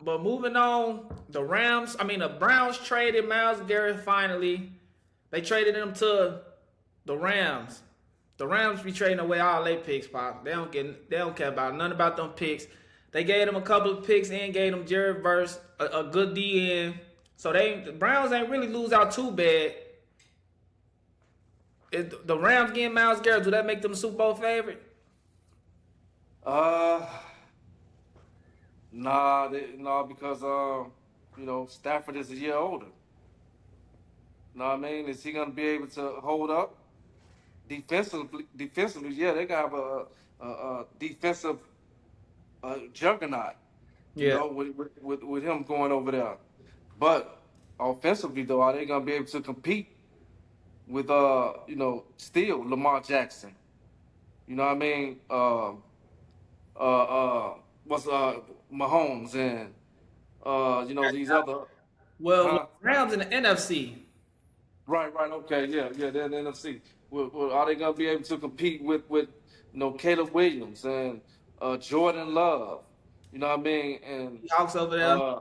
But moving on, the Browns traded Myles Garrett finally. They traded him to the Rams. The Rams be trading away all their picks, Pop. They don't care about none about them picks. They gave them a couple of picks and gave them Jared Verse, a good DN. So the Browns ain't really lose out too bad. The Rams getting Myles Garrett, do that make them a Super Bowl favorite? Uh, nah, because Stafford is a year older. Know what I mean? Is he gonna be able to hold up defensively? Yeah, they got a defensive juggernaut. Yeah. With him going over there. But offensively, though, are they gonna be able to compete with still Lamar Jackson? You know what I mean? What's Mahomes and these other, Well, huh? Rams in the NFC. Right, okay, yeah, they're in the NFC. Are they gonna be able to compete with Caleb Williams and Jordan Love? You know what I mean? And Hawks over there. uh,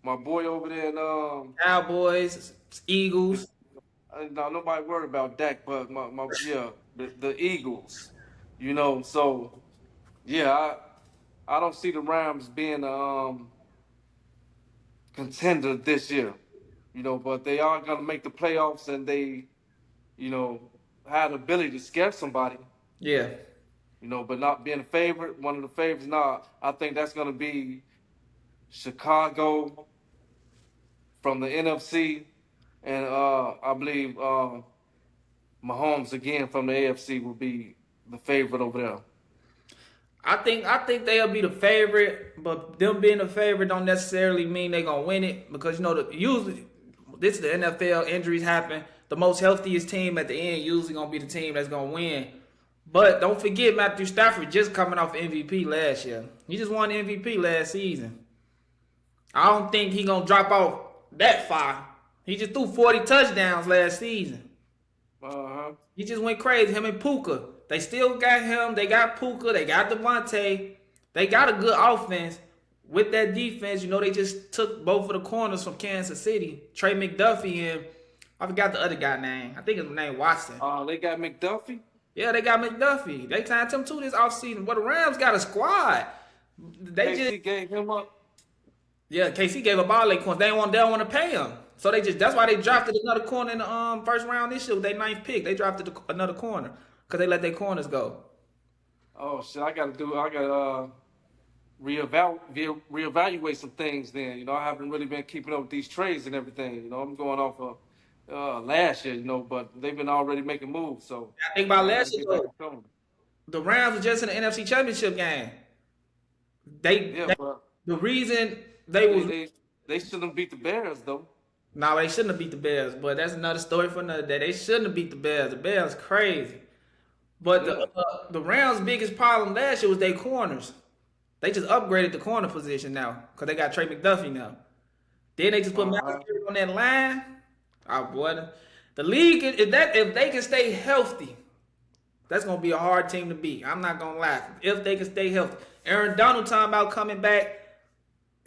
my boy over there, and Cowboys, Eagles. no, nobody worried about Dak, but the Eagles. So yeah, I don't see the Rams being contender this year. But they are gonna make the playoffs, and they, had the ability to scare somebody. Yeah. But not being a favorite, one of the favorites. Nah, I think that's gonna be Chicago from the NFC, and I believe Mahomes again from the AFC will be the favorite over there. I think they'll be the favorite, but them being the favorite don't necessarily mean they're gonna win it because usually this is the NFL, injuries happen. The most healthiest team at the end usually gonna be the team that's gonna win. But don't forget Matthew Stafford just coming off MVP last year. He just won MVP last season. I don't think he gonna drop off that far. He just threw 40 touchdowns last season. He just went crazy. Him and Puka. They still got him. They got Puka. They got Devontae. They got a good offense. With that defense, they just took both of the corners from Kansas City. Trey McDuffie and I forgot the other guy name. I think his name Watson. They got McDuffie? Yeah, they got McDuffie. They signed him too this offseason. But the Rams got a squad. KC gave him up. Yeah, KC gave up all their corners. They don't want to pay him. So that's why they drafted another corner in the first round this year with their ninth pick. They drafted another corner because they let their corners go. Oh shit! I gotta reevaluate some things. Then I haven't really been keeping up with these trades and everything. I'm going off of last year. But they've been already making moves. So I think about last year though, the Rams were just in the NFC Championship game. The reason they shouldn't beat the Bears though. No, they shouldn't have beat the Bears, but that's another story for another day. They shouldn't have beat the Bears. The Bears crazy. But the Rams' biggest problem last year was their corners. They just upgraded the corner position now because they got Trey McDuffie now. Then they just put Myles Garrett on that line. Oh boy, the league if they can stay healthy, that's gonna be a hard team to beat. I'm not gonna lie. If they can stay healthy, Aaron Donald talking about coming back.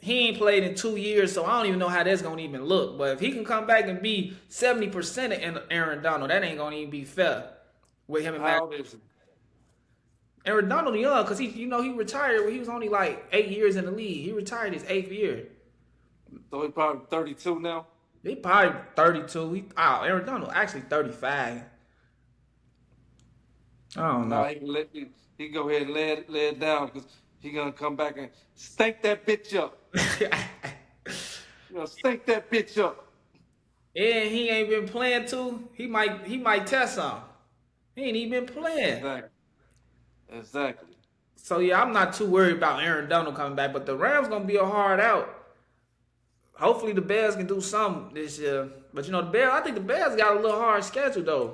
He ain't played in 2 years, so I don't even know how that's going to even look. But if he can come back and be 70% of Aaron Donald, that ain't going to even be fair with him and Matt. Aaron Donald young because he retired when he was only like 8 years in the league. He retired his 8th year. So he's probably 32 now? He probably 32. Aaron Donald actually 35. I don't know. He go ahead and lay it down because he going to come back and stank that bitch up. Stink that bitch up. And he ain't been playing too. He might test some. He ain't even been playing. Exactly. So yeah, I'm not too worried about Aaron Donald coming back, but the Rams gonna be a hard out. Hopefully the Bears can do something this year. But I think the Bears got a little hard schedule though.